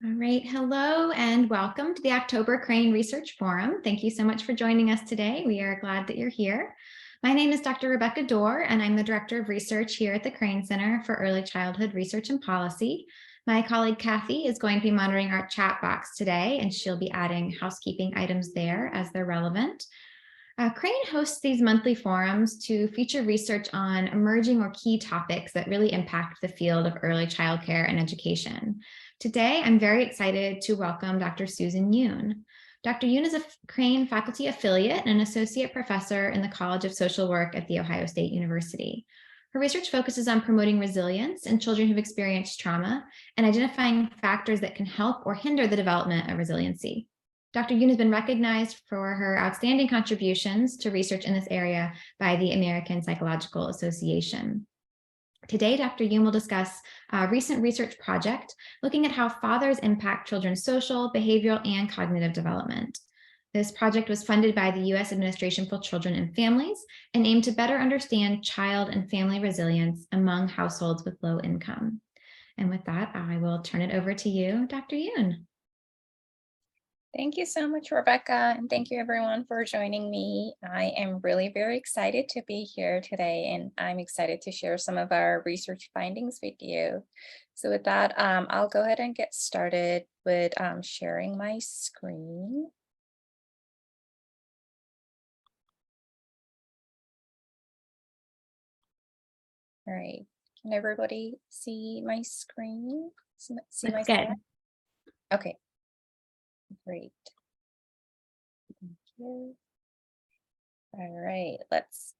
All right, hello and welcome to the October Crane Research Forum. Thank you so much for joining us today. We are glad that you're here. My name is Dr. Rebecca Dorr, and I'm the Director of Research here at the Crane Center for Early Childhood Research and Policy. My colleague Kathy is going to be monitoring our chat box today, and she'll be adding housekeeping items there as they're relevant. Crane hosts these monthly forums to feature research on emerging or key topics that really impact the field of early childcare and education. Today, I'm very excited to welcome Dr. Susan Yoon. Dr. Yoon is a Crane faculty affiliate and an associate professor in the College of Social Work at The Ohio State University. Her research focuses on promoting resilience in children who've experienced trauma and identifying factors that can help or hinder the development of resiliency. Dr. Yoon has been recognized for her outstanding contributions to research in this area by the American Psychological Association. Today, Dr. Yoon will discuss a recent research project looking at how fathers impact children's social, behavioral, and cognitive development. This project was funded by the U.S. Administration for Children and Families and aimed to better understand child and family resilience among households with low income. And with that, I will turn it over to you, Dr. Yoon. Thank you so much, Rebecca, and thank you everyone for joining me. I am really very excited to be here today, and I'm excited to share some of our research findings with you. So with that, I'll go ahead and get started with sharing my screen. All right, can everybody see my screen? See my slide? Okay. Great. Thank you. All right, let's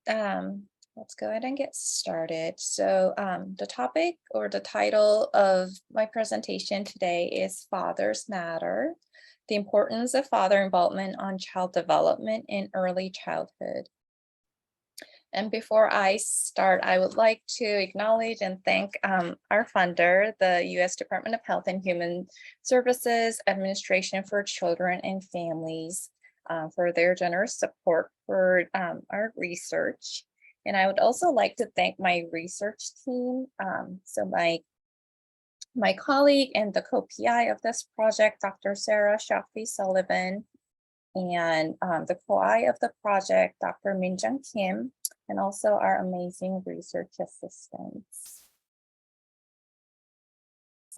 go ahead and get started. So the topic or the title of my presentation today is Fathers Matter: The Importance of Father Involvement on Child Development in Early Childhood. And before I start, I would like to acknowledge and thank our funder, the U.S. Department of Health and Human Services Administration for Children and Families, for their generous support for our research. And I would also like to thank my research team. So my colleague and the co-PI of this project, Dr. Sarah Shaffi-Sullivan, and the co-I of the project, Dr. Minjung Kim, and also our amazing research assistants.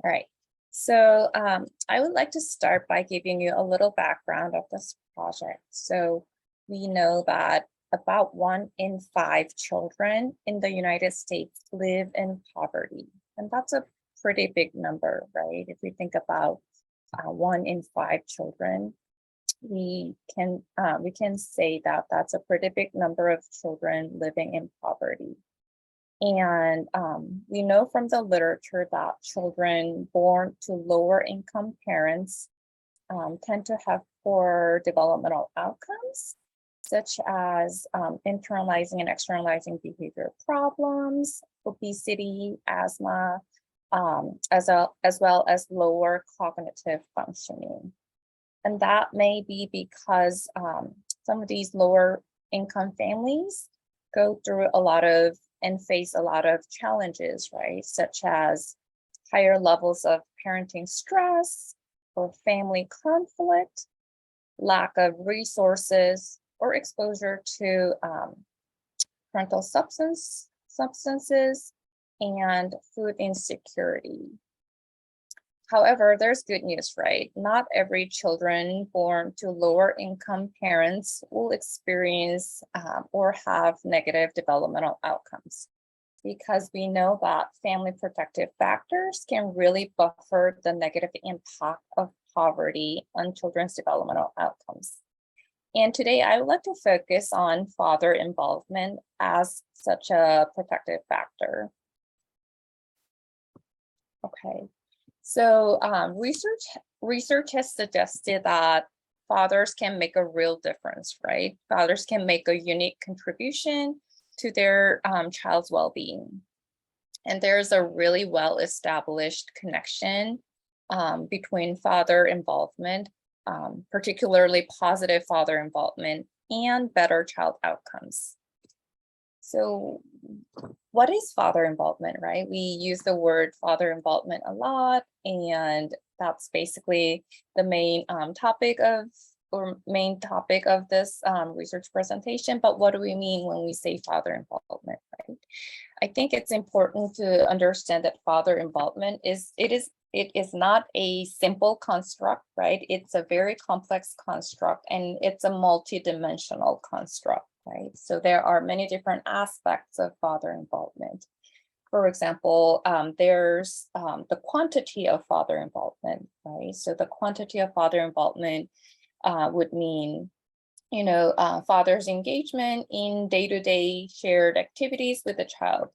All right, so I would like to start by giving you a little background of this project. So we know that about 1 in 5 children in the United States live in poverty, and that's a pretty big number, right? If we think about 1 in 5 children, we can say that that's a pretty big number of children living in poverty. And we know from the literature that children born to lower income parents tend to have poor developmental outcomes, such as internalizing and externalizing behavior problems, obesity, asthma, as well as lower cognitive functioning. And that may be because some of these lower income families go through a lot of and face a lot of challenges, right? Such as higher levels of parenting stress or family conflict, lack of resources, or exposure to parental substances, and food insecurity. However, there's good news, right? Not every children born to lower income parents will experience or have negative developmental outcomes, because we know that family protective factors can really buffer the negative impact of poverty on children's developmental outcomes. And today I would like to focus on father involvement as such a protective factor. Okay. So research has suggested that fathers can make a real difference, right? Fathers can make a unique contribution to their child's well-being. And there's a really well-established connection between father involvement, particularly positive father involvement, and better child outcomes. So what is father involvement, right? We use the word father involvement a lot, and that's basically the main topic of this research presentation. But what do we mean when we say father involvement, right? I think it's important to understand that father involvement it is not a simple construct, right? It's a very complex construct, and it's a multidimensional construct, right? So there are many different aspects of father involvement. For example, there's the quantity of father involvement, right? So the quantity of father involvement would mean, father's engagement in day-to-day shared activities with the child.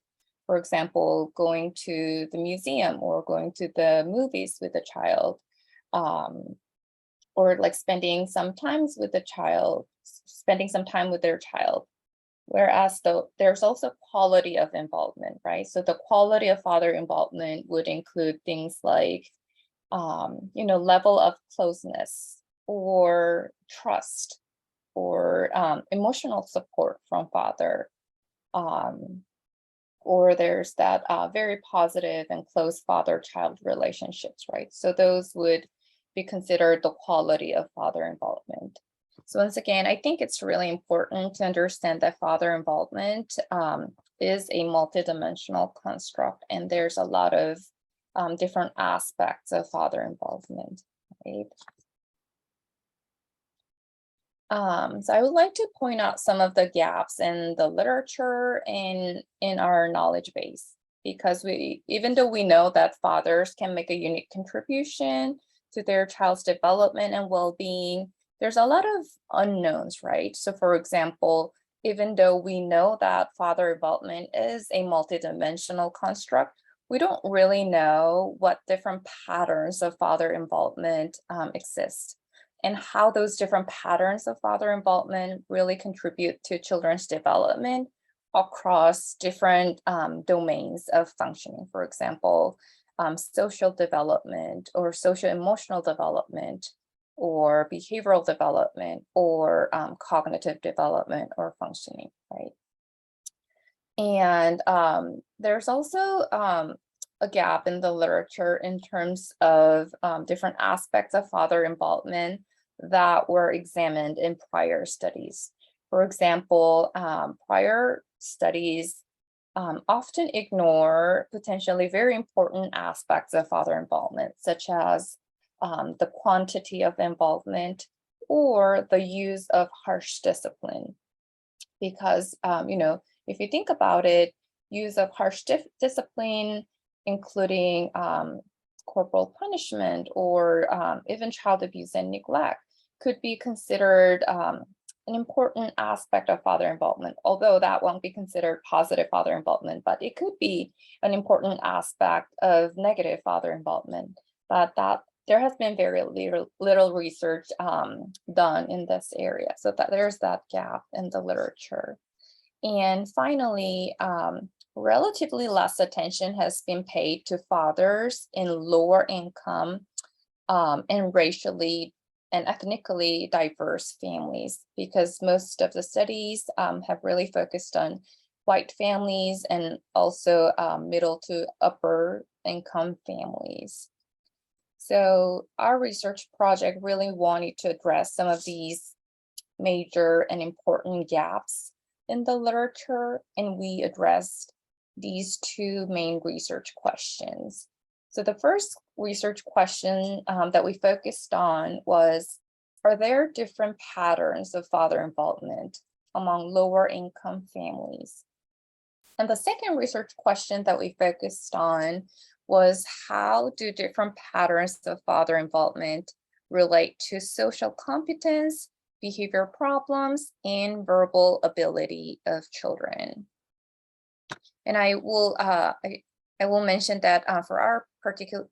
For example, going to the museum or going to the movies with the child, or like spending some time with their child. Whereas there's also quality of involvement, right? So the quality of father involvement would include things like, level of closeness or trust or emotional support from father. Or there's that very positive and close father-child relationships, right? So those would be considered the quality of father involvement. So once again, I think it's really important to understand that father involvement is a multidimensional construct, and there's a lot of different aspects of father involvement, right? So I would like to point out some of the gaps in the literature and in our knowledge base, because even though we know that fathers can make a unique contribution to their child's development and well-being, there's a lot of unknowns, right? So for example, even though we know that father involvement is a multidimensional construct, we don't really know what different patterns of father involvement exist, and how those different patterns of father involvement really contribute to children's development across different domains of functioning. For example, social development or social emotional development or behavioral development or cognitive development or functioning, right? And there's also a gap in the literature in terms of different aspects of father involvement that were examined in prior studies. For example, prior studies often ignore potentially very important aspects of father involvement, such as the quantity of involvement or the use of harsh discipline. Because, if you think about it, use of harsh discipline, including corporal punishment or even child abuse and neglect, could be considered an important aspect of father involvement, although that won't be considered positive father involvement, but it could be an important aspect of negative father involvement. But that there has been very little research done in this area, so that there's that gap in the literature. And finally, relatively less attention has been paid to fathers in lower income and racially and ethnically diverse families, because most of the studies have really focused on white families and also middle to upper income families. So our research project really wanted to address some of these major and important gaps in the literature, and we addressed these two main research questions. So the first research question that we focused on was, are there different patterns of father involvement among lower income families? And the second research question that we focused on was, how do different patterns of father involvement relate to social competence, behavior problems, and verbal ability of children? And I will mention that for our particular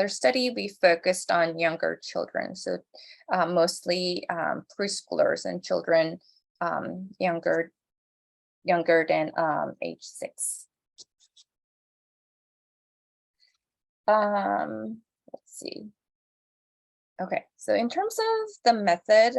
study, we focused on younger children, so mostly preschoolers and children younger than age 6. Let's see. Okay, so in terms of the method,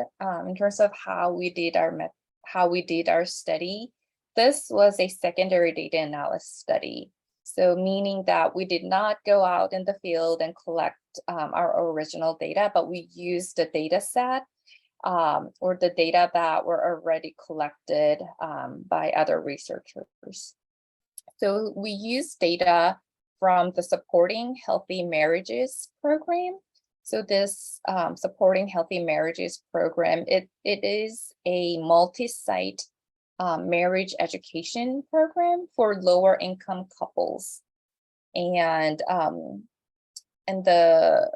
in terms of how we did our study, this was a secondary data analysis study. So meaning that we did not go out in the field and collect our original data, but we used the data set or the data that were already collected by other researchers. So we used data from the Supporting Healthy Marriages program. So this Supporting Healthy Marriages program, it is a multi-site marriage education program for lower income couples. And the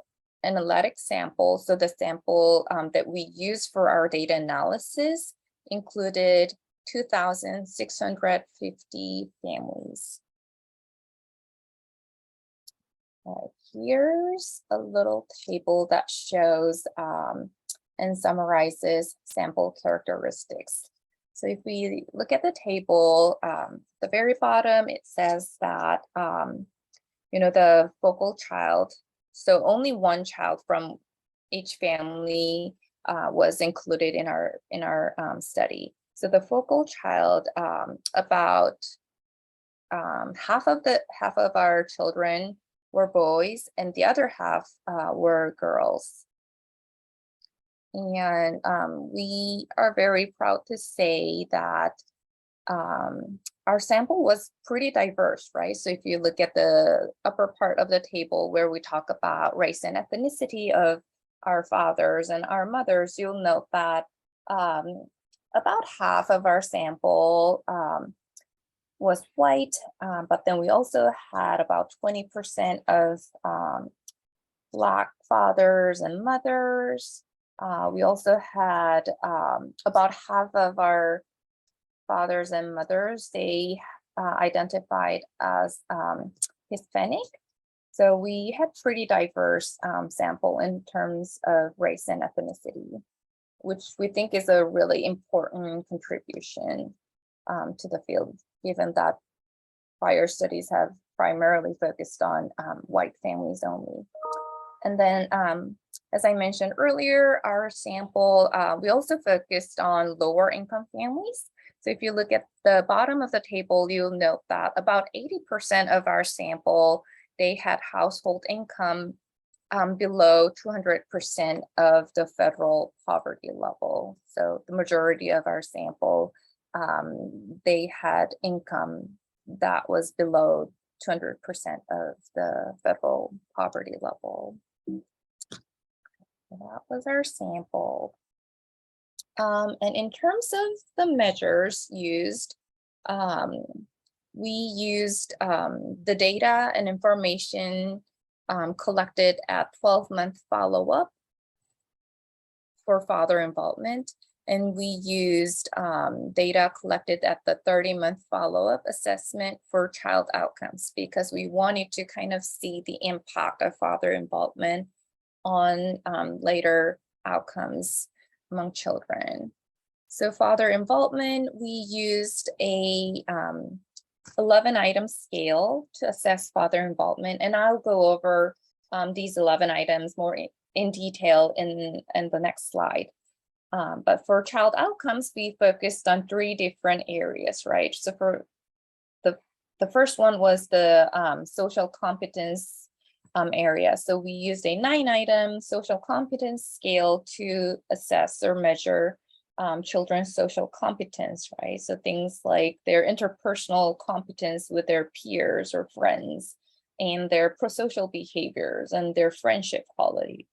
analytic sample, so the sample that we used for our data analysis included 2,650 families. Here's a little table that shows and summarizes sample characteristics. So if we look at the table, the very bottom, it says that, the focal child, so only one child from each family was included in our study. So the focal child, about half of our children were boys and the other half were girls. And we are very proud to say that our sample was pretty diverse, right? So if you look at the upper part of the table where we talk about race and ethnicity of our fathers and our mothers, you'll note that about half of our sample was white, but then we also had about 20% of Black fathers and mothers. We also had about half of our fathers and mothers, they identified as Hispanic. So we had pretty diverse sample in terms of race and ethnicity, which we think is a really important contribution to the field, given that prior studies have primarily focused on white families only. And then, as I mentioned earlier, our sample, we also focused on lower income families. So if you look at the bottom of the table, you'll note that about 80% of our sample, they had household income below 200% of the federal poverty level. So the majority of our sample, they had income that was below 200% of the federal poverty level. That was our sample. And in terms of the measures used, we used the data and information collected at 12-month follow-up for father involvement. And we used data collected at the 30-month follow-up assessment for child outcomes, because we wanted to kind of see the impact of father involvement on later outcomes among children. So father involvement, we used a 11-item scale to assess father involvement, and I'll go over these 11 items more in detail in the next slide. But for child outcomes, we focused on 3 different areas, right? So for the first one was the social competence area. So we used a 9-item social competence scale to assess or measure children's social competence, right? So things like their interpersonal competence with their peers or friends, and their prosocial behaviors and their friendship quality.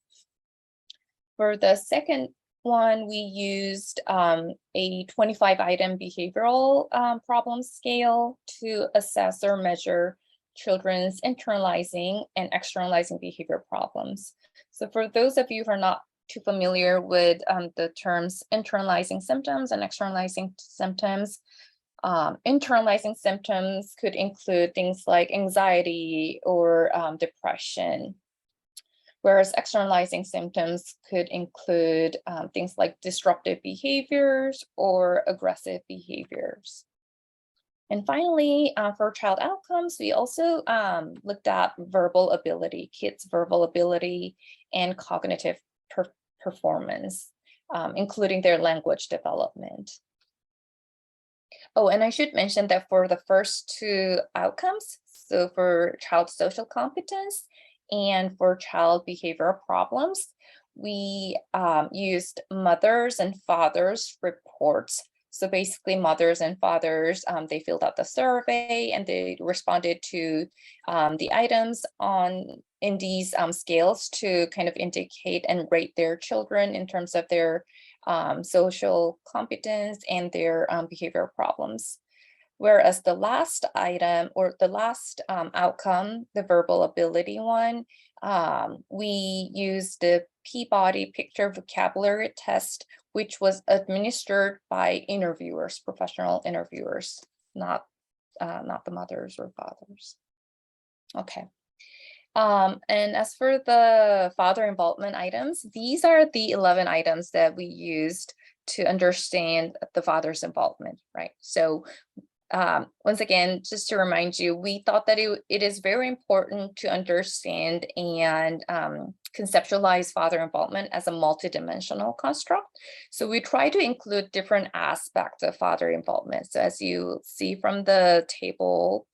For the second one, we used a 25-item behavioral problem scale to assess or measure children's internalizing and externalizing behavior problems. So for those of you who are not too familiar with the terms internalizing symptoms and externalizing symptoms, internalizing symptoms could include things like anxiety or depression, whereas externalizing symptoms could include things like disruptive behaviors or aggressive behaviors. And finally, for child outcomes, we also looked at verbal ability, kids' verbal ability and cognitive performance, including their language development. Oh, and I should mention that for the first two outcomes, so for child social competence and for child behavioral problems, we used mothers and fathers reports. So basically mothers and fathers, they filled out the survey and they responded to the items in these scales to kind of indicate and rate their children in terms of their social competence and their behavioral problems. Whereas the last item or the last outcome, the verbal ability one, we used the Peabody Picture Vocabulary Test, which was administered by interviewers, professional interviewers, not the mothers or fathers. Okay. And as for the father involvement items, these are the 11 items that we used to understand the father's involvement, right? So once again, just to remind you, we thought that it is very important to understand and conceptualize father involvement as a multidimensional construct. So we try to include different aspects of father involvement. So as you see from the table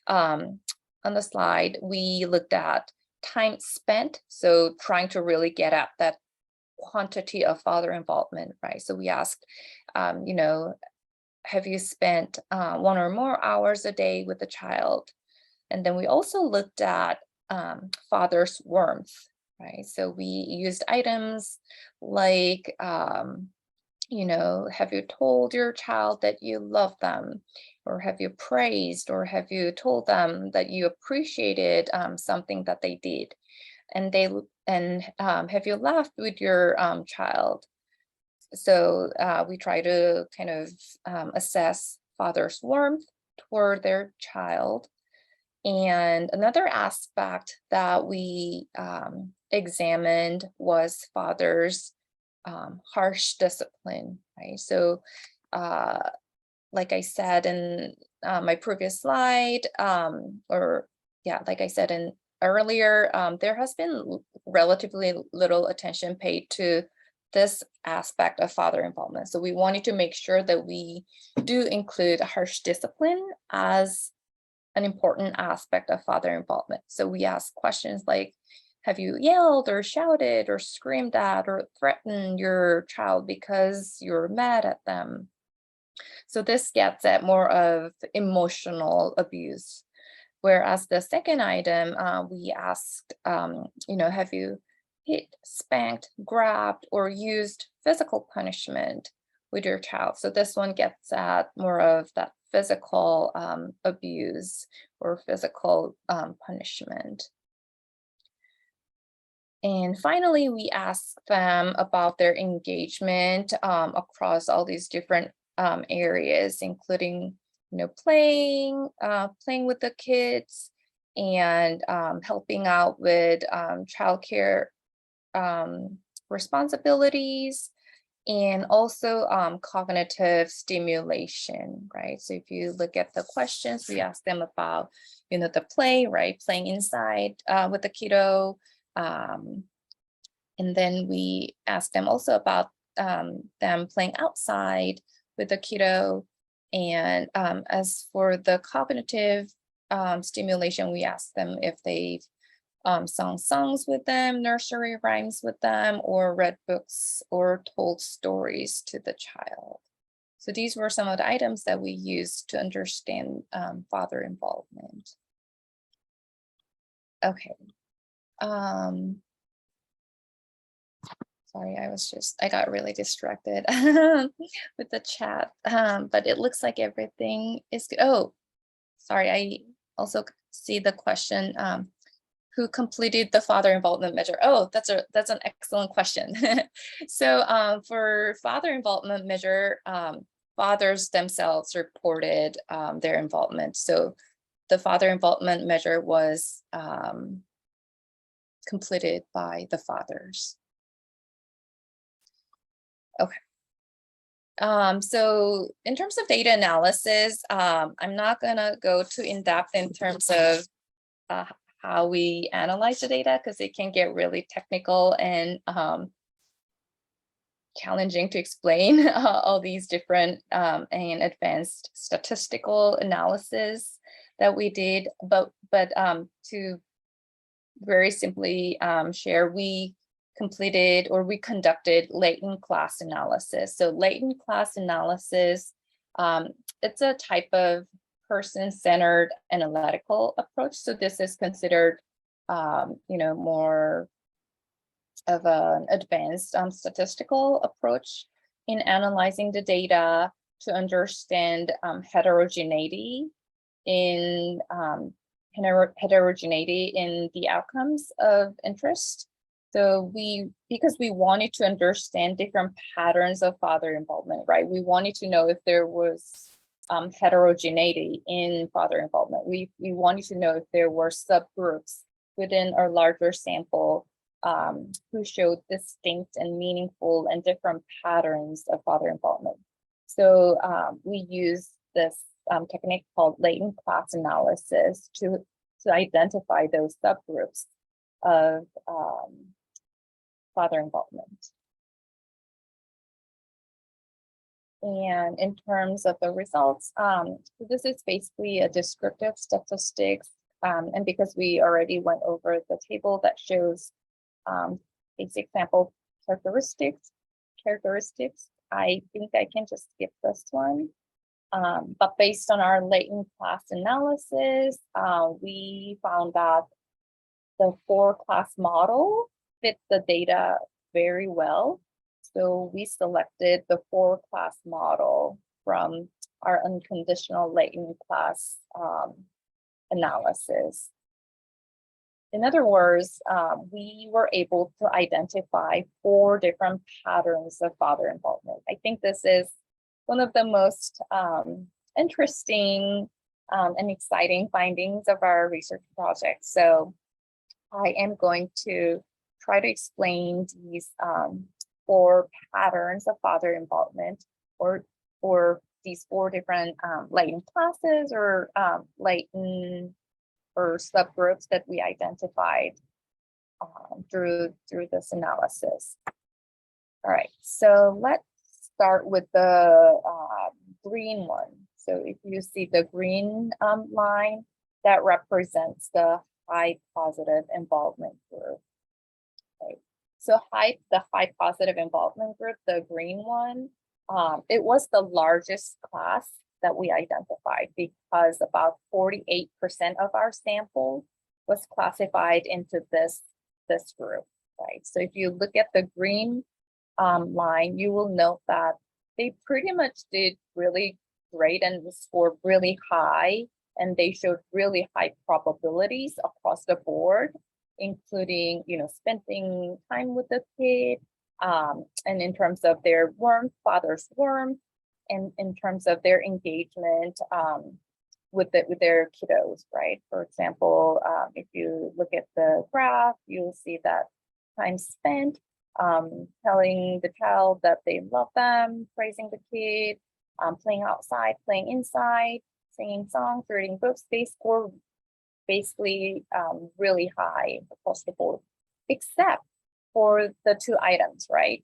on the slide, we looked at time spent. So trying to really get at that quantity of father involvement, right? So we asked, have you spent 1 or more hours a day with the child? And then we also looked at father's warmth, right? So we used items like, have you told your child that you love them? Or have you praised, or have you told them that you appreciated something that they did? And have you laughed with your child? So we try to kind of assess father's warmth toward their child. And another aspect that we examined was father's harsh discipline, right? So like I said in my previous slide, like I said in earlier, there has been relatively little attention paid to this aspect of father involvement. So we wanted to make sure that we do include harsh discipline as an important aspect of father involvement. So we ask questions like, have you yelled or shouted or screamed at or threatened your child because you're mad at them? So this gets at more of emotional abuse. Whereas the second item, we asked, have you hit, spanked, grabbed, or used physical punishment with your child? So this one gets at more of that physical abuse or physical punishment. And finally, we asked them about their engagement across all these different areas, including, playing with the kids and helping out with childcare responsibilities, and also cognitive stimulation, right? So if you look at the questions, we ask them about, the play, right? Playing inside with the kiddo. And then we ask them also about them playing outside with the kiddo. And as for the cognitive stimulation, we ask them if they've sung songs with them, nursery rhymes with them, or read books or told stories to the child. So these were some of the items that we used to understand father involvement. Okay. Sorry, I got really distracted with the chat, but it looks like everything is good. Oh, sorry, I also see the question, who completed the father involvement measure? Oh, that's an excellent question. So for father involvement measure, fathers themselves reported their involvement. So the father involvement measure was completed by the fathers. Okay. So in terms of data analysis, I'm not gonna go too in-depth in terms of how we analyze the data, because it can get really technical and challenging to explain all these different and advanced statistical analysis that we did, but to very simply share, we conducted latent class analysis. So latent class analysis, it's a type of person-centered analytical approach. So this is considered, more of an advanced statistical approach in analyzing the data to understand heterogeneity in the outcomes of interest. So because we wanted to understand different patterns of father involvement, right? We wanted to know if there was heterogeneity in father involvement. We wanted to know if there were subgroups within our larger sample who showed distinct and meaningful and different patterns of father involvement. So we use this technique called latent class analysis to identify those subgroups of father involvement. And in terms of the results, this is basically a descriptive statistics. And because we already went over the table that shows basic sample characteristics, I think I can just skip this one. But based on our latent class analysis, we found that the 4-class model fit the data very well. So we selected the 4-class model from our unconditional latent class analysis. In other words, we were able to identify 4 different patterns of father involvement. I think this is one of the most interesting and exciting findings of our research project. So I am going to try to explain these 4 patterns of father involvement, or these 4 different latent classes or latent or subgroups that we identified through this analysis. All right, so let's start with the green one. So if you see the green line, that represents the high positive involvement group. Okay. So the high positive involvement group, the green one, it was the largest class that we identified because about 48% of our sample was classified into this group, right? So if you look at the green line, you will note that they pretty much did really great and scored really high, and they showed really high probabilities across the board, including, spending time with the kid, and in terms of their warmth, father's warmth, and in terms of their engagement with their kiddos, right? For example, if you look at the graph, you'll see that time spent telling the child that they love them, praising the kid, playing outside, playing inside, singing songs, reading books, they score basically really high across the board, except for the 2 items, right?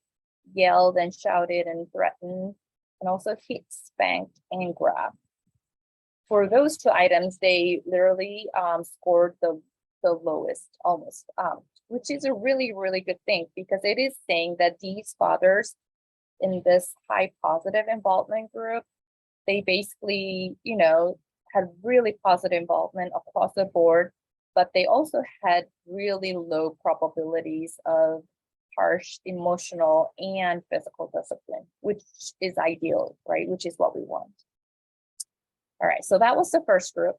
Yelled and shouted and threatened, and also hit, spanked, and grabbed. For those 2 items, they literally scored the lowest almost, which is a really, really good thing, because it is saying that these fathers in this high positive involvement group, they basically, had really positive involvement across the board, but they also had really low probabilities of harsh emotional and physical discipline, which is ideal, right? Which is what we want. All right, so that was the first group.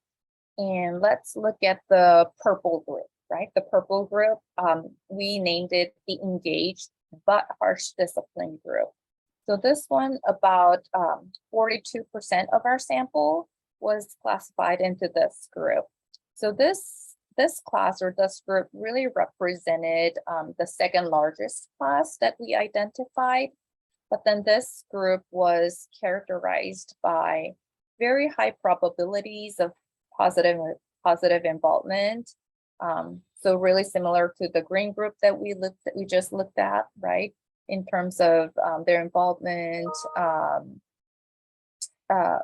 And let's look at the purple group, right? The purple group, we named it the engaged but harsh discipline group. So this one, about 42% of our sample was classified into this group. So this class or this group really represented the second largest class that we identified. But then this group was characterized by very high probabilities of positive involvement. So really similar to the green group that we just looked at, right? in terms of their involvement,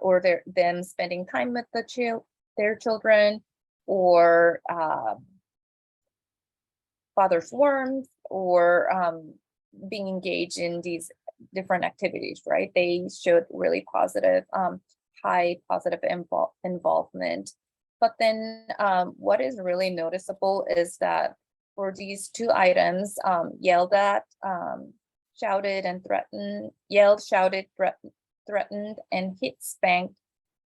or them spending time with their children, or father's warmth, or being engaged in these different activities, right? They showed really positive, high positive involvement. But then what is really noticeable is that for these two items, yelled at, shouted and threatened, yelled, shouted, threatened, and hit, spanked,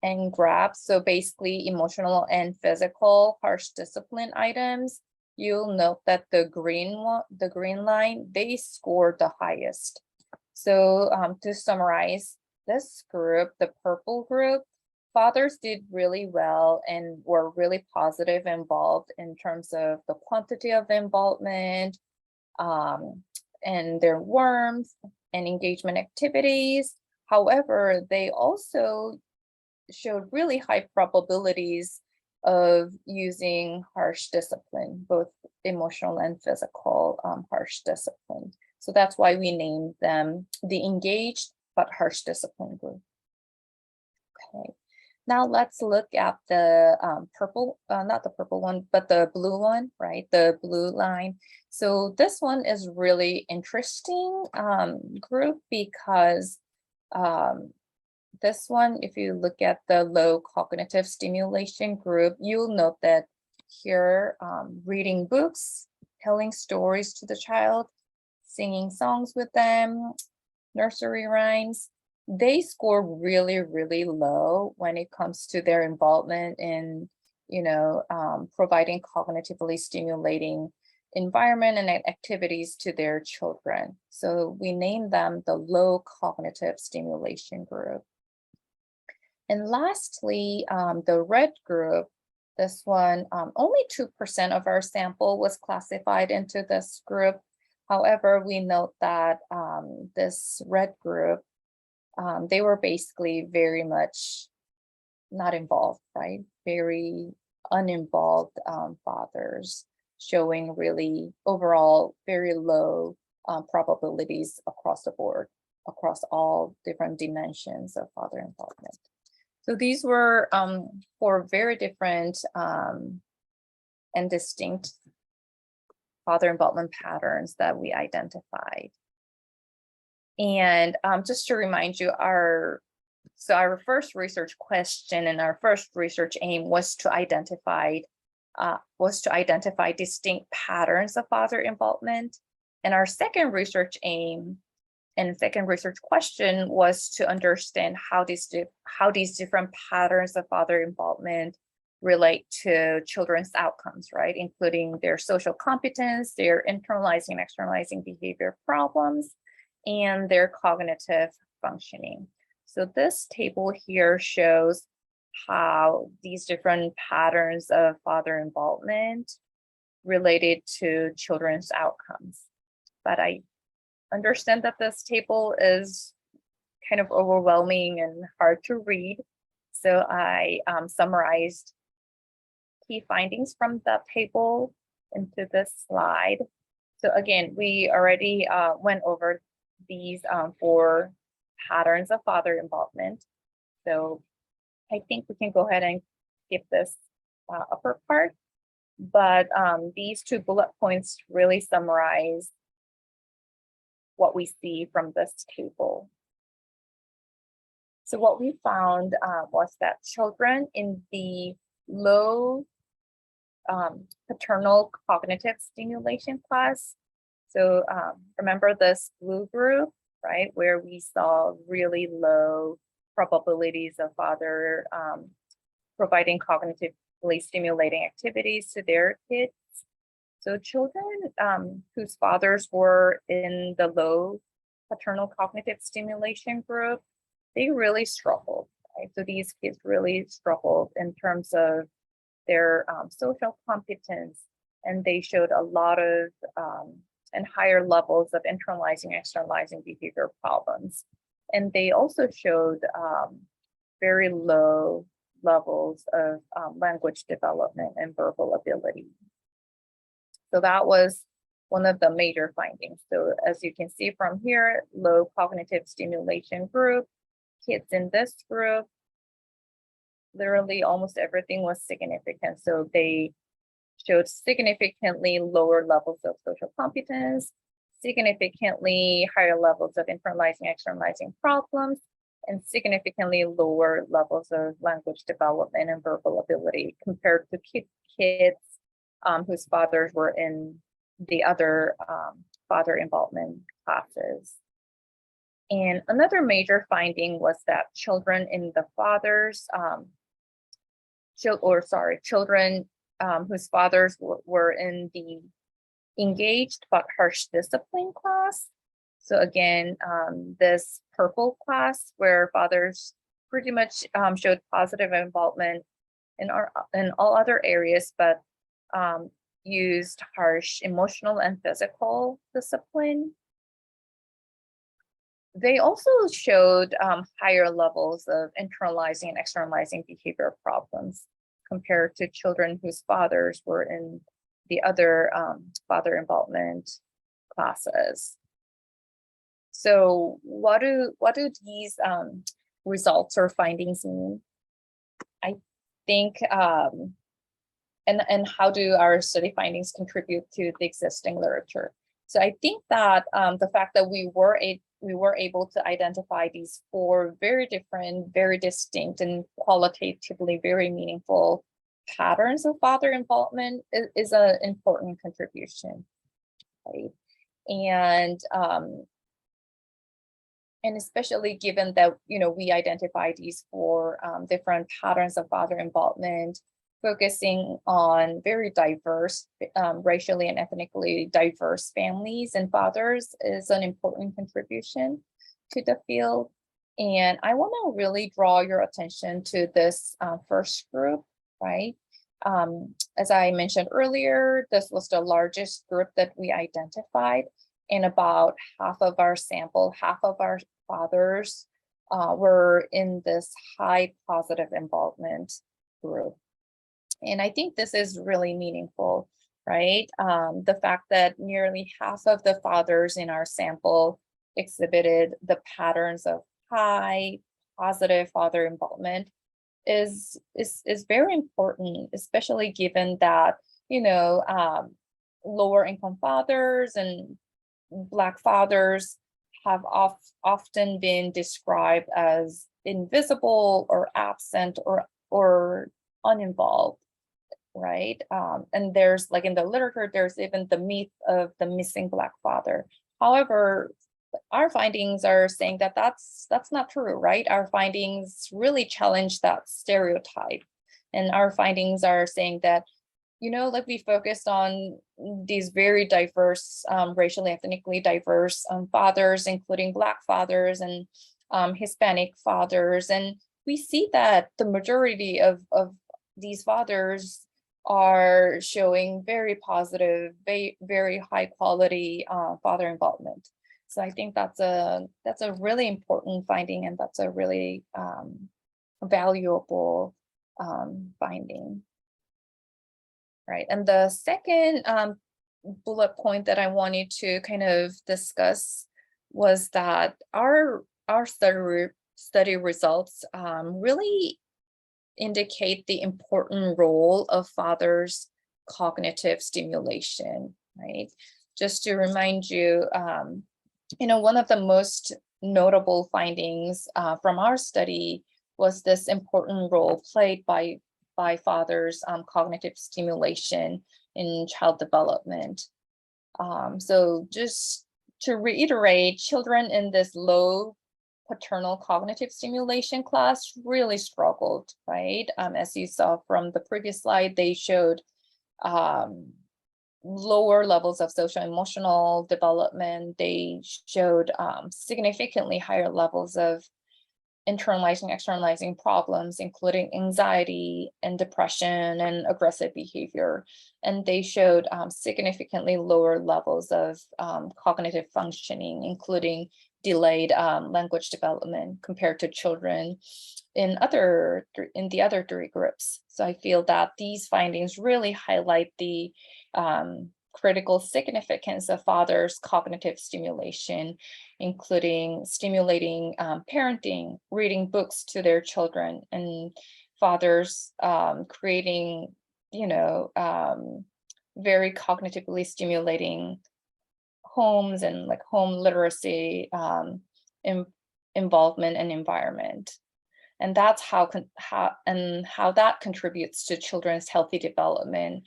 and grabbed. So basically emotional and physical harsh discipline items. You'll note that the green line, they scored the highest. So to summarize, this group, the purple group, fathers did really well and were really positive involved in terms of the quantity of involvement, and their warmth and engagement activities. However, they also showed really high probabilities of using harsh discipline, both emotional and physical harsh discipline. So that's why we named them the engaged but harsh discipline group. Okay, now let's look at the purple, not the purple one, but the blue one, right? The blue line. So this one is really interesting group because this one, if you look at the low cognitive stimulation group, you'll note that here, reading books, telling stories to the child, singing songs with them, nursery rhymes, they score really, really low when it comes to their involvement in, providing cognitively stimulating environment and activities to their children. So we named them the low cognitive stimulation group. And lastly, the red group, this one, only 2% of our sample was classified into this group. However, we note that this red group, they were basically very much not involved, right? Very uninvolved fathers, showing really overall very low probabilities across the board, across all different dimensions of father involvement. So these were 4 very different and distinct father involvement patterns that we identified. And just to remind you, our first research question and our first research aim was to identify distinct patterns of father involvement. And our second research aim and second research question was to understand how these different patterns of father involvement relate to children's outcomes, right? Including their social competence, their internalizing and externalizing behavior problems, and their cognitive functioning. So this table here shows how these different patterns of father involvement related to children's outcomes. But I understand that this table is kind of overwhelming and hard to read. So I summarized key findings from that table into this slide. So again, we already went over these 4 patterns of father involvement. So I think we can go ahead and skip this upper part. But these 2 bullet points really summarize what we see from this table. So what we found was that children in the low paternal cognitive stimulation class, so remember this blue group, right, where we saw really low probabilities of father providing cognitively stimulating activities to their kids. So children whose fathers were in the low paternal cognitive stimulation group, they really struggled, right? So these kids really struggled in terms of their social competence, and they showed a lot of and higher levels of internalizing, externalizing behavior problems. And they also showed very low levels of language development and verbal ability. So that was one of the major findings. So as you can see from here, low cognitive stimulation group, kids in this group, literally almost everything was significant. So they showed significantly lower levels of social competence, significantly higher levels of internalizing, externalizing problems, and significantly lower levels of language development and verbal ability compared to kids whose fathers were in the other father involvement classes. And another major finding was that children in the fathers, children whose fathers were in the engaged but harsh discipline class. So again, this purple class where fathers pretty much showed positive involvement in all other areas, but used harsh emotional and physical discipline. They also showed higher levels of internalizing and externalizing behavior problems compared to children whose fathers were in the other father involvement classes. So what do these results or findings mean? I think, and how do our study findings contribute to the existing literature? So I think that the fact that we were able to identify these 4 very different, very distinct, and qualitatively very meaningful patterns of father involvement is an important contribution, right? And especially given that, we identify these 4 different patterns of father involvement, focusing on very diverse, racially and ethnically diverse families and fathers is an important contribution to the field. And I want to really draw your attention to this first group, right? As I mentioned earlier, this was the largest group that we identified, and about half of our sample, half of our fathers were in this high positive involvement group. And I think this is really meaningful, right? The fact that nearly half of the fathers in our sample exhibited the patterns of high positive father involvement is very important, especially given that, lower income fathers and Black fathers have often been described as invisible or absent or uninvolved, right? And there's, like, in the literature, there's even the myth of the missing Black father. However, our findings are saying that that's not true, right? Our findings really challenge that stereotype. And our findings are saying that, like, we focused on these very diverse, racially, ethnically diverse fathers, including Black fathers and Hispanic fathers. And we see that the majority of these fathers are showing very positive, very high quality father involvement. So I think that's a really important finding, and that's a really valuable finding. Right, and the second bullet point that I wanted to kind of discuss was that our study results really indicate the important role of fathers' cognitive stimulation, right? Just to remind you, one of the most notable findings from our study was this important role played by fathers' cognitive stimulation in child development. So just to reiterate, children in this low paternal cognitive stimulation class really struggled, right? As you saw from the previous slide, they showed lower levels of social emotional development. They showed significantly higher levels of internalizing, externalizing problems, including anxiety and depression and aggressive behavior. And they showed significantly lower levels of cognitive functioning, including delayed language development compared to children in the other 3 groups. So I feel that these findings really highlight the critical significance of fathers' cognitive stimulation, including stimulating parenting, reading books to their children, and fathers creating, very cognitively stimulating homes and like home literacy involvement and environment. And that's how that contributes to children's healthy development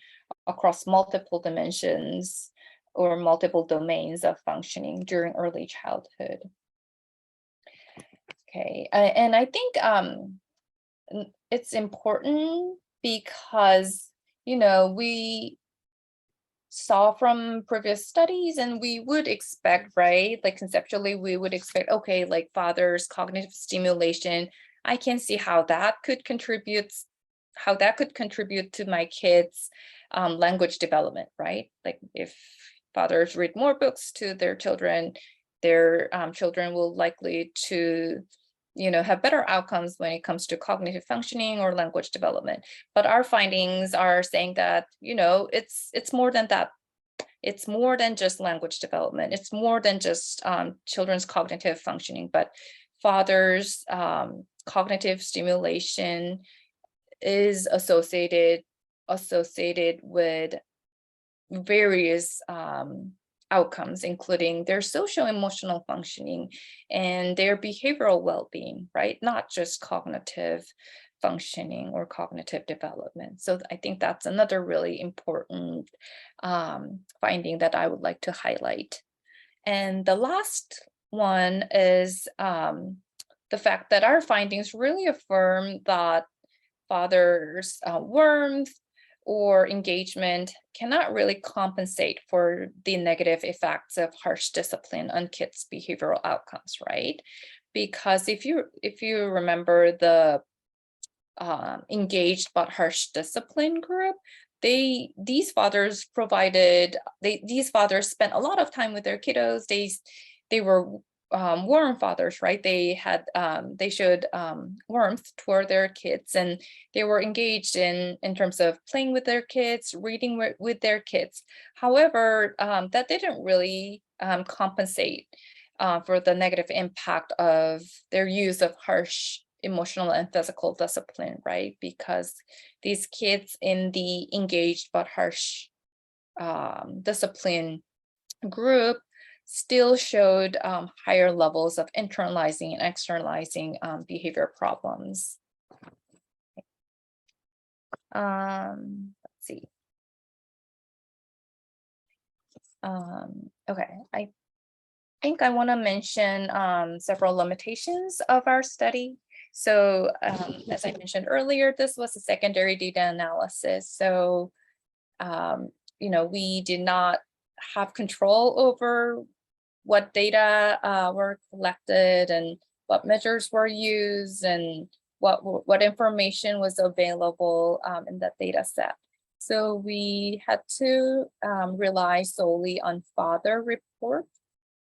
across multiple dimensions or multiple domains of functioning during early childhood. Okay, and I think it's important because, we saw from previous studies and we would expect, right? Like conceptually, we would expect, okay, like father's cognitive stimulation, I can see how that could contribute to my kids' language development, right? Like if fathers read more books to their children, their children will likely to have better outcomes when it comes to cognitive functioning or language development. But our findings are saying that, it's more than that. It's more than just language development. It's more than just children's cognitive functioning, but fathers' cognitive stimulation is associated with various outcomes, including their social-emotional functioning and their behavioral well-being, right? Not just cognitive functioning or cognitive development. So I think that's another really important finding that I would like to highlight. And the last one is the fact that our findings really affirm that fathers' warmth or engagement cannot really compensate for the negative effects of harsh discipline on kids' behavioral outcomes, right? Because if you remember the engaged but harsh discipline group, these fathers spent a lot of time with their kiddos. They were warm fathers, right? They showed warmth toward their kids, and they were engaged in terms of playing with their kids, reading with their kids. However, that didn't really compensate for the negative impact of their use of harsh emotional and physical discipline, right? Because these kids in the engaged but harsh discipline group still showed higher levels of internalizing and externalizing behavior problems. Let's see. Okay, I think I want to mention several limitations of our study. So as I mentioned earlier, this was a secondary data analysis. So, we did not have control over what data were collected and what measures were used and what information was available in that data set. So we had to rely solely on father report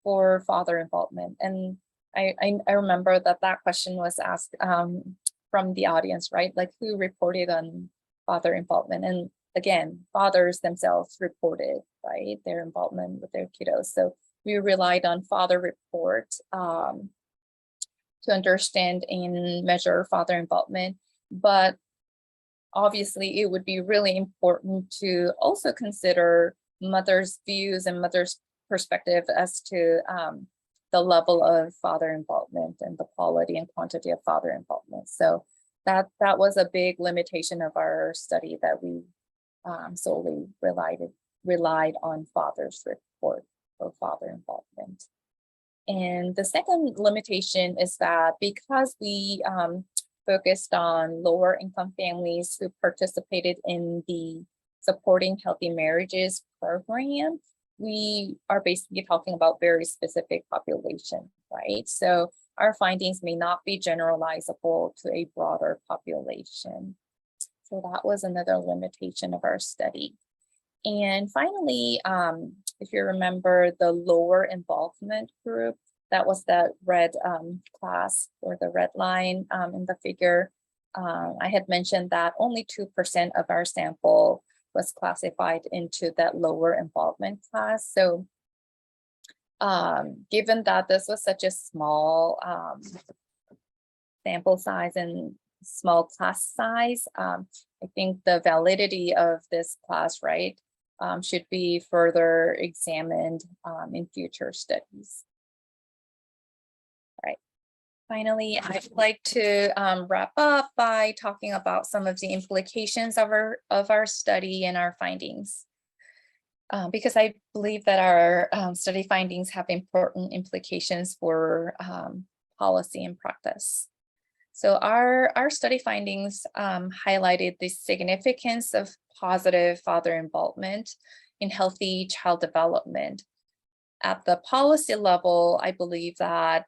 for father involvement. And I remember that question was asked from the audience, right? Like who reported on father involvement? And again, fathers themselves reported, right, their involvement with their kiddos. So we relied on father report to understand and measure father involvement. But obviously, it would be really important to also consider mother's views and mother's perspective as to the level of father involvement and the quality and quantity of father involvement. So that was a big limitation of our study, that we solely relied on father's report for father involvement. And the second limitation is that because we focused on lower income families who participated in the Supporting Healthy Marriages program, we are basically talking about very specific population, right? So our findings may not be generalizable to a broader population. So that was another limitation of our study. And finally, if you remember the lower involvement group, that was the red class or the red line in the figure. I had mentioned that only 2% of our sample was classified into that lower involvement class. So given that this was such a small sample size and small class size, I think the validity of this class, right, should be further examined in future studies. All right. Finally, I'd like to wrap up by talking about some of the implications of our study and our findings. Because I believe that our study findings have important implications for policy and practice. So our study findings highlighted the significance of positive father involvement in healthy child development. At the policy level, I believe that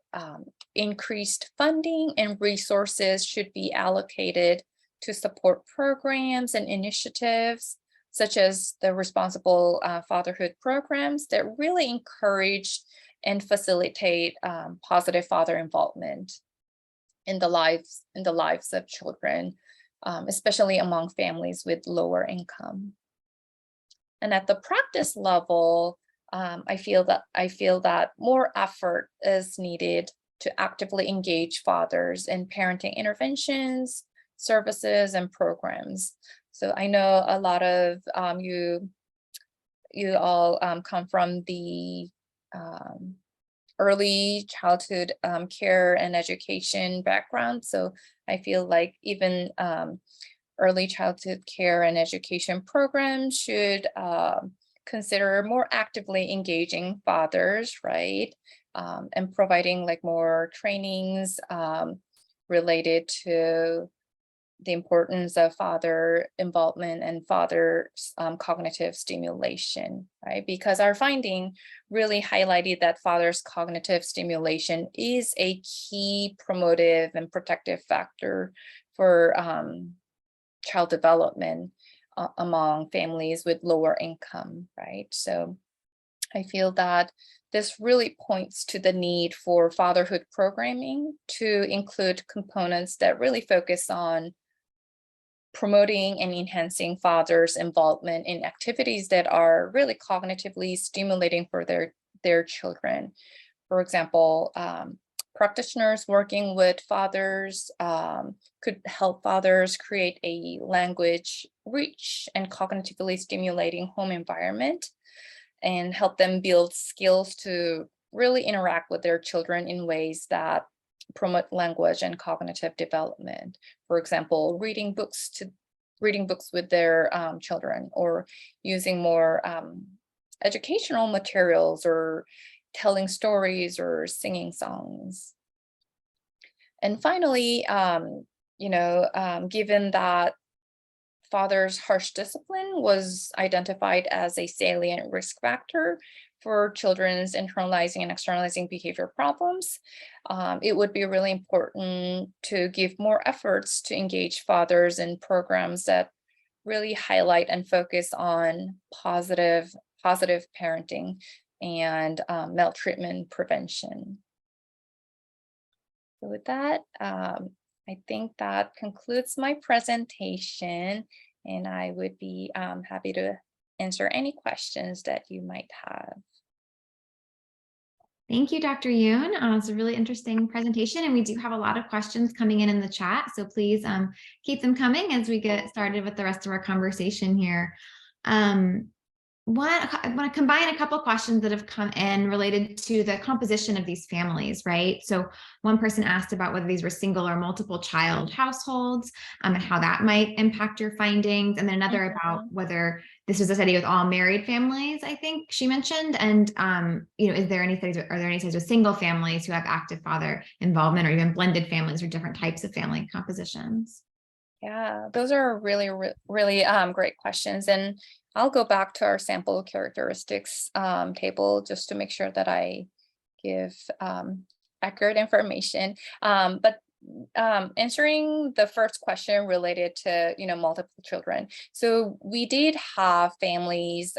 increased funding and resources should be allocated to support programs and initiatives, such as the responsible fatherhood programs that really encourage and facilitate positive father involvement in the lives of children, especially among families with lower income. And at the practice level, I feel that more effort is needed to actively engage fathers in parenting interventions, services, and programs. So I know a lot of you all come from the early childhood care and education background. So I feel like even early childhood care and education programs should consider more actively engaging fathers, right? And providing like more trainings related to the importance of father involvement and father cognitive stimulation, right? Because our finding really highlighted that father's cognitive stimulation is a key promotive and protective factor for child development among families with lower income, right? So I feel that this really points to the need for fatherhood programming to include components that really focus on promoting and enhancing fathers' involvement in activities that are really cognitively stimulating for their children. For example, practitioners working with fathers could help fathers create a language-rich and cognitively stimulating home environment and help them build skills to really interact with their children in ways that promote language and cognitive development. For example, reading books with their children, or using more educational materials, or telling stories, or singing songs. And finally, given that father's harsh discipline was identified as a salient risk factor for children's internalizing and externalizing behavior problems, it would be really important to give more efforts to engage fathers in programs that really highlight and focus on positive parenting and maltreatment prevention. So with that, I think that concludes my presentation, and I would be happy to answer any questions that you might have. Thank you, Dr. Yoon. It's a really interesting presentation, and we do have a lot of questions coming in the chat, so please keep them coming as we get started with the rest of our conversation here. I want to combine a couple of questions that have come in related to the composition of these families, right? So one person asked about whether these were single or multiple child households, and how that might impact your findings. And then another about whether this was a study with all married families, I think she mentioned. And, are there any studies with single families who have active father involvement, or even blended families, or different types of family compositions? Yeah, those are really great questions. And I'll go back to our sample characteristics table just to make sure that I give accurate information. But answering the first question related to multiple children. So we did have families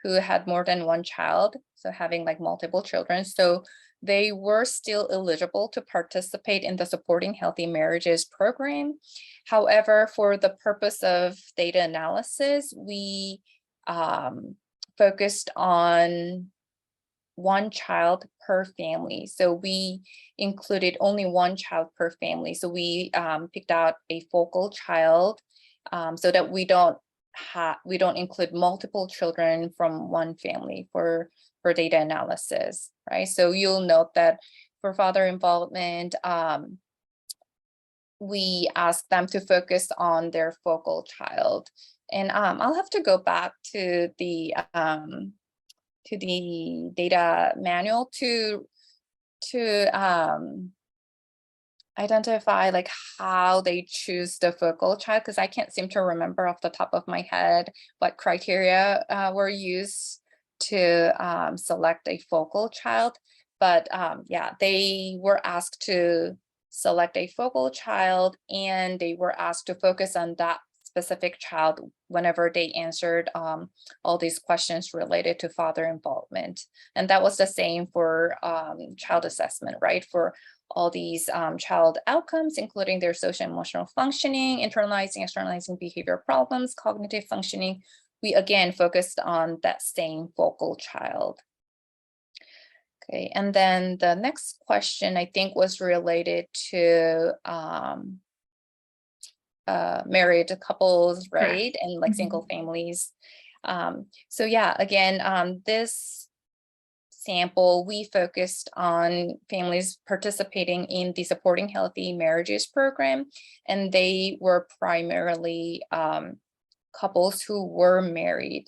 who had more than one child, so having like multiple children. So they were still eligible to participate in the Supporting Healthy Marriages program. However, for the purpose of data analysis, we focused on one child per family. So we included only one child per family. So we picked out a focal child so that we don't include multiple children from one family for data analysis, right? So you'll note that for father involvement, we ask them to focus on their focal child. And I'll have to go back to the data manual to identify like how they choose the focal child, because I can't seem to remember off the top of my head what criteria were used to select a focal child. But yeah, they were asked to select a focal child, and they were asked to focus on that specific child whenever they answered all these questions related to father involvement. And that was the same for child assessment, right? For all these child outcomes, including their social emotional functioning, internalizing, externalizing behavior problems, cognitive functioning, we again focused on that same focal child. Okay, and then the next question I think was related to married couples, right? Correct. And like single families. So yeah, again, this sample, we focused on families participating in the Supporting Healthy Marriages program, and they were primarily couples who were married.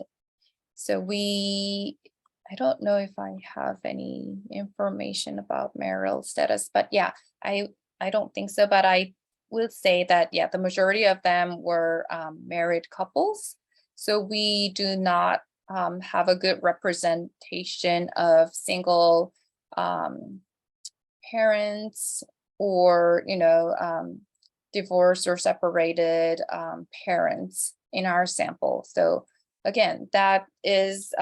So I don't know if I have any information about marital status, but yeah, I don't think so, but I would say that, yeah, the majority of them were married couples. So we do not have a good representation of single parents or, divorced or separated parents in our sample. So again, that is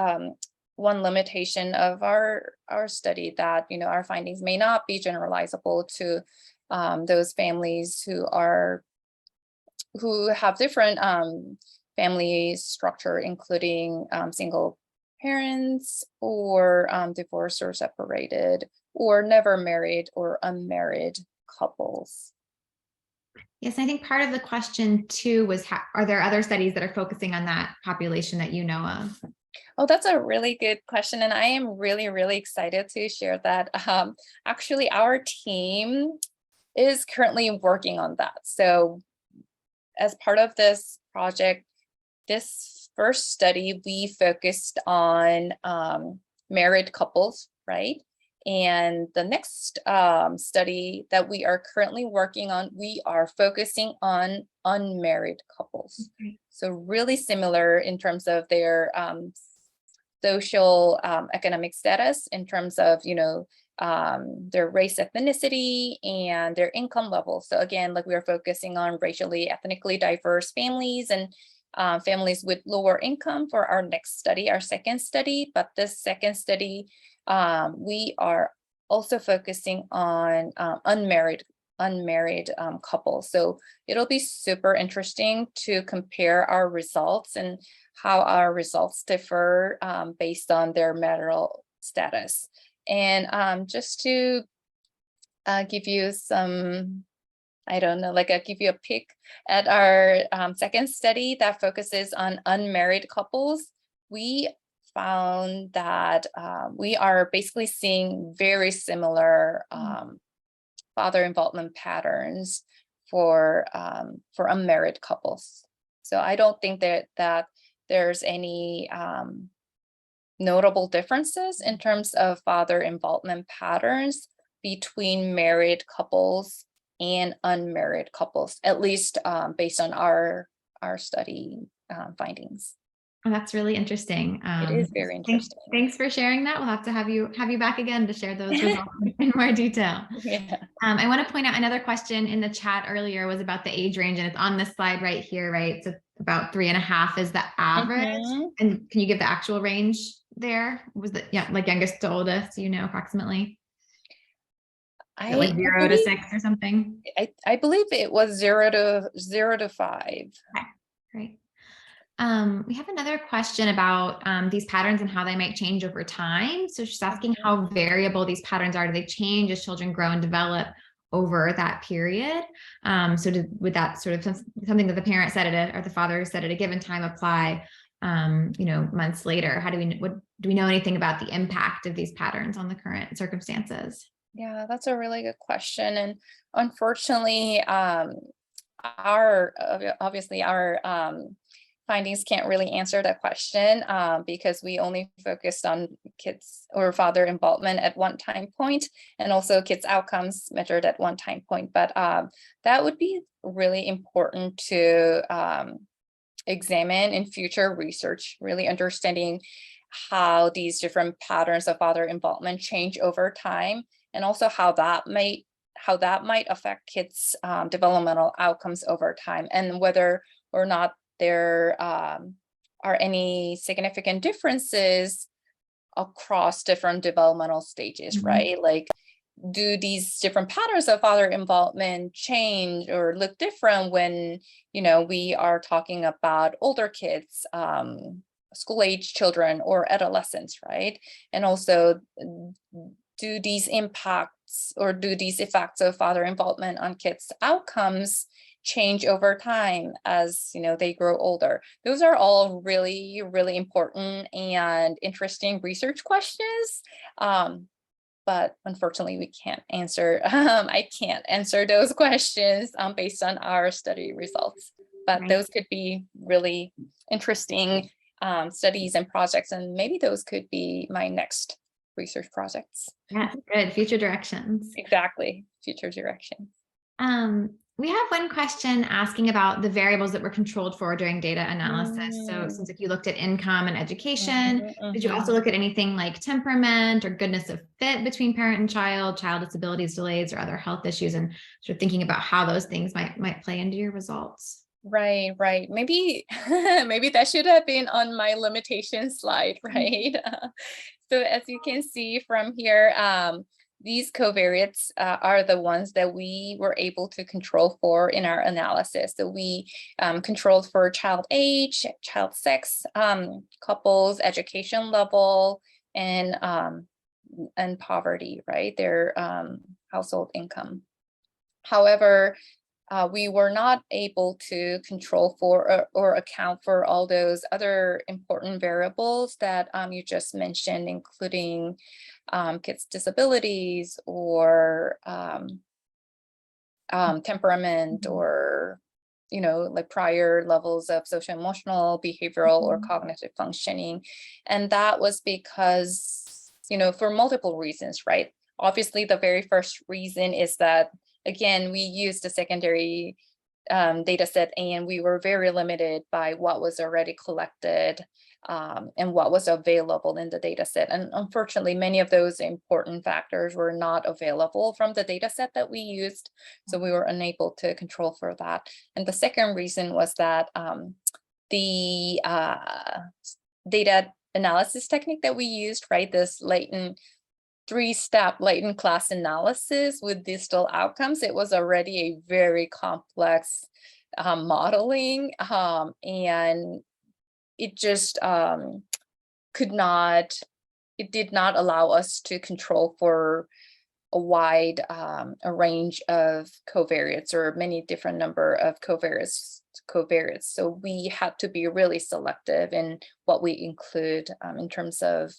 one limitation of our study, that our findings may not be generalizable to those families who have different family structure, including single parents or divorced or separated or never married or unmarried couples. Yes, I think part of the question too was, are there other studies that are focusing on that population that you know of? Oh, that's a really good question. And I am really, really excited to share that. Actually, our team is currently working on that. So as part of this project, this first study, we focused on married couples, right? And the next study that we are currently working on, we are focusing on unmarried couples. Okay. So really similar in terms of their social economic status, in terms of their race, ethnicity, and their income level. So again, like we are focusing on racially, ethnically diverse families and families with lower income for our next study, our second study. But this second study, we are also focusing on unmarried couples. So it'll be super interesting to compare our results and how our results differ based on their marital status. And just to give you some, I don't know, like give you a peek at our second study that focuses on unmarried couples, we found that we are basically seeing very similar father involvement patterns for unmarried couples. So I don't think that there's any notable differences in terms of father involvement patterns between married couples and unmarried couples, at least based on our study findings. Oh, that's really interesting. It is very interesting. Thanks for sharing that. We'll have to have you back again to share those results in more detail. Yeah. I want to point out another question in the chat earlier was about the age range, and it's on this slide right here, right? So about 3.5 is the average. Mm-hmm. And can you give the actual range there? Was that, yeah, like youngest to oldest, approximately? Is it like I 0 to believe 6 or something? I believe it was 0 to 5. Okay, great. We have another question about these patterns and how they might change over time. So she's asking Mhm. how variable these patterns are. Do they change as children grow and develop over that period? Would that sort of something that the parent said or the father said at a given time apply, months later? Do we know anything about the impact of these patterns on the current circumstances? Yeah, that's a really good question. And unfortunately, our obviously our findings can't really answer that question because we only focused on kids or father involvement at one time point, and also kids outcomes measured at one time point. But that would be really important to examine in future research, really understanding how these different patterns of father involvement change over time, and also how that might affect kids' developmental outcomes over time, and whether or not there are any significant differences across different developmental stages, Mhm. right? Like, do these different patterns of father involvement change or look different when, we are talking about older kids, school age children or adolescents, right? And also, do these impacts or do these effects of father involvement on kids' outcomes change over time as they grow older? Those are all really, really important and interesting research questions. But unfortunately, we can't answer. I can't answer those questions based on our study results. But Right. those could be really interesting studies and projects, and maybe those could be my next research projects. Yeah, good. Future directions. Exactly, future directions. We have one question asking about the variables that were controlled for during data analysis. So it Mm, seems like you looked at income and education. mhm, Did you also mhm. look at anything like temperament or goodness of fit between parent and child disabilities, delays, or other health issues, and sort of thinking about how those things might play into your results? Right, right. Maybe maybe that should have been on my limitation slide, right? So as you can see from here, these covariates are the ones that we were able to control for in our analysis. So we controlled for child age, child sex, couples, education level, and poverty, right? Their household income. However, we were not able to control for or account for all those other important variables that you just mentioned, including kids' disabilities or temperament, Mhm. or like prior levels of social emotional, behavioral, or Mhm. cognitive functioning. And that was because for multiple reasons, right? Obviously, the very first reason is that, again, we used a secondary data set, and we were very limited by what was already collected and what was available in the data set. And unfortunately, many of those important factors were not available from the data set that we used. So we were unable to control for that. And the second reason was that the data analysis technique that we used, right, this latent 3-step latent class analysis with distal outcomes, it was already a very complex modeling, and it just it did not allow us to control for a wide a range of covariates, or many different number of covariates. So we had to be really selective in what we include in terms of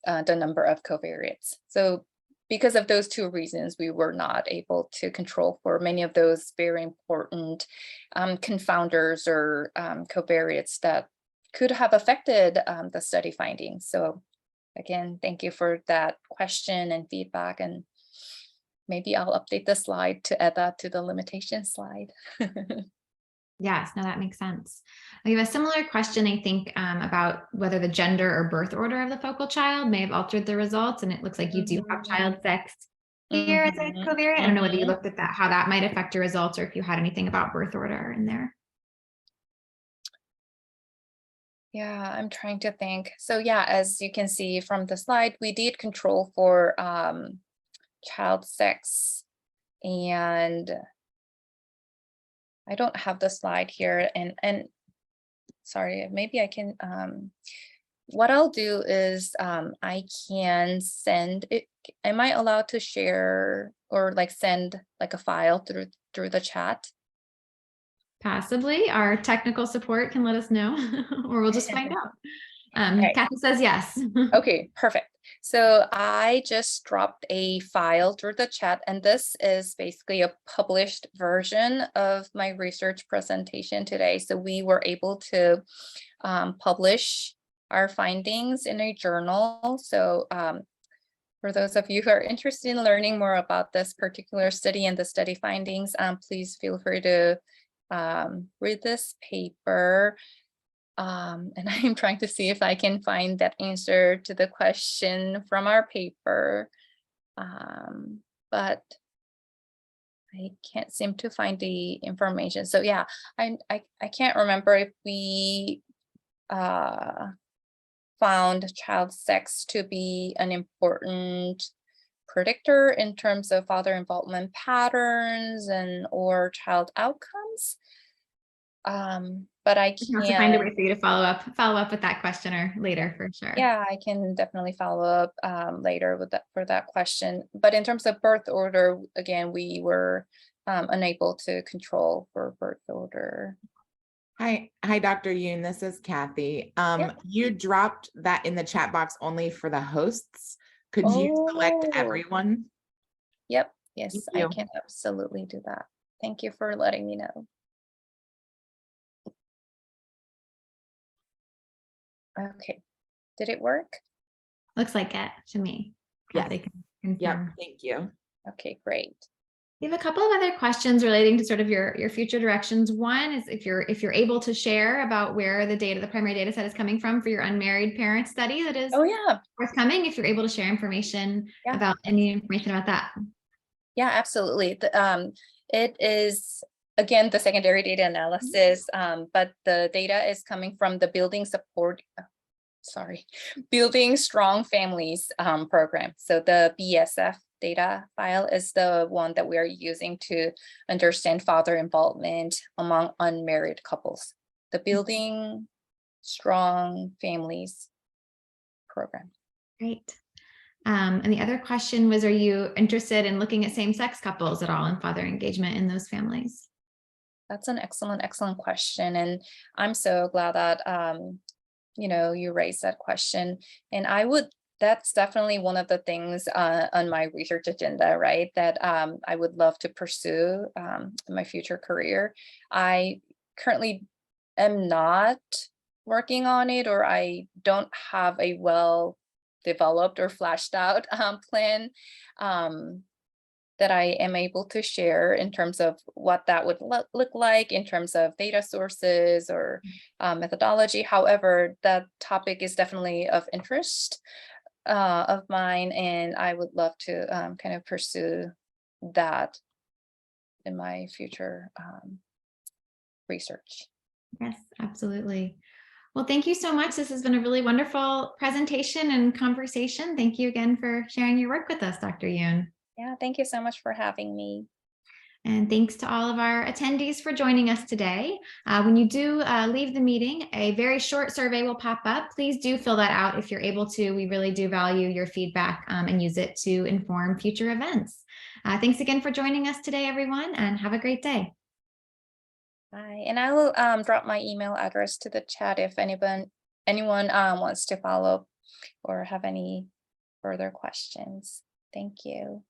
the number of covariates. So because of those two reasons, we were not able to control for many of those very important confounders or covariates that could have affected the study findings. So again, thank you for that question and feedback, and maybe I'll update the slide to add that to the limitation slide. Yes, no, that makes sense. We have a similar question, I think, about whether the gender or birth order of the focal child may have altered the results. And it looks like you do have Mhm, child sex here as a mhm, covariate. I don't know whether you mhm. looked at that, how that might affect your results, or if you had anything about birth order in there. Yeah, I'm trying to think. So yeah, as you can see from the slide, we did control for child sex, and I don't have the slide here, and sorry, maybe I can, what I'll do is I can send it. Am I allowed to share or like send like a file through the chat? Possibly our technical support can let us know, or we'll just find out. Okay. Kathy says yes. Okay, perfect. So I just dropped a file through the chat, and this is basically a published version of my research presentation today. So we were able to publish our findings in a journal. So for those of you who are interested in learning more about this particular study and the study findings, please feel free to read this paper. And I'm trying to see if I can find that answer to the question from our paper, but I can't seem to find the information. So yeah, I can't remember if we found child sex to be an important predictor in terms of father involvement patterns and or child outcomes. But I We'll have to find a way can, for you to follow up with that questioner later for sure. yeah, I can definitely follow up later with that for that question. But in terms of birth order, again, we were unable to control for birth order. Hi, Dr. Yoon. This is Kathy. Yeah. You dropped that in the chat box only for the hosts. Could you select Oh, everyone? yep. Yes, Thank I you. can absolutely do that. Thank you for letting me know. Okay, did it work? Looks like it to me. Yes. Kathy can Yep. confirm. Thank you. Okay, great. We have a couple of other questions relating to sort of your future directions. One is if you're able to share about where the primary data set is coming from for your unmarried parent study that is Oh yeah, forthcoming, if you're able to share information Yeah. about any information about that. yeah, absolutely. It is again the secondary data analysis, but the data is coming from the Building Strong Families program. So the BSF data file is the one that we are using to understand father involvement among unmarried couples. The Building Strong Families program. Great. And the other question was, are you interested in looking at same-sex couples at all and father engagement in those families? That's an excellent question. And I'm so glad that you raised that question. And that's definitely one of the things on my research agenda, right? That I would love to pursue in my future career. I currently am not working on it, or I don't have a well developed or flashed out plan that I am able to share in terms of what that would look like in terms of data sources or methodology. However, that topic is definitely of interest of mine, and I would love to kind of pursue that in my future research. Yes, absolutely. Well, thank you so much. This has been a really wonderful presentation and conversation. Thank you again for sharing your work with us, Dr. Yoon. Yeah, thank you so much for having me. And thanks to all of our attendees for joining us today. When you do leave the meeting, a very short survey will pop up. Please do fill that out if you're able to. We really do value your feedback and use it to inform future events. Thanks again for joining us today, everyone, and have a great day. Bye. And I will drop my email address to the chat if anyone wants to follow up or have any further questions. Thank you.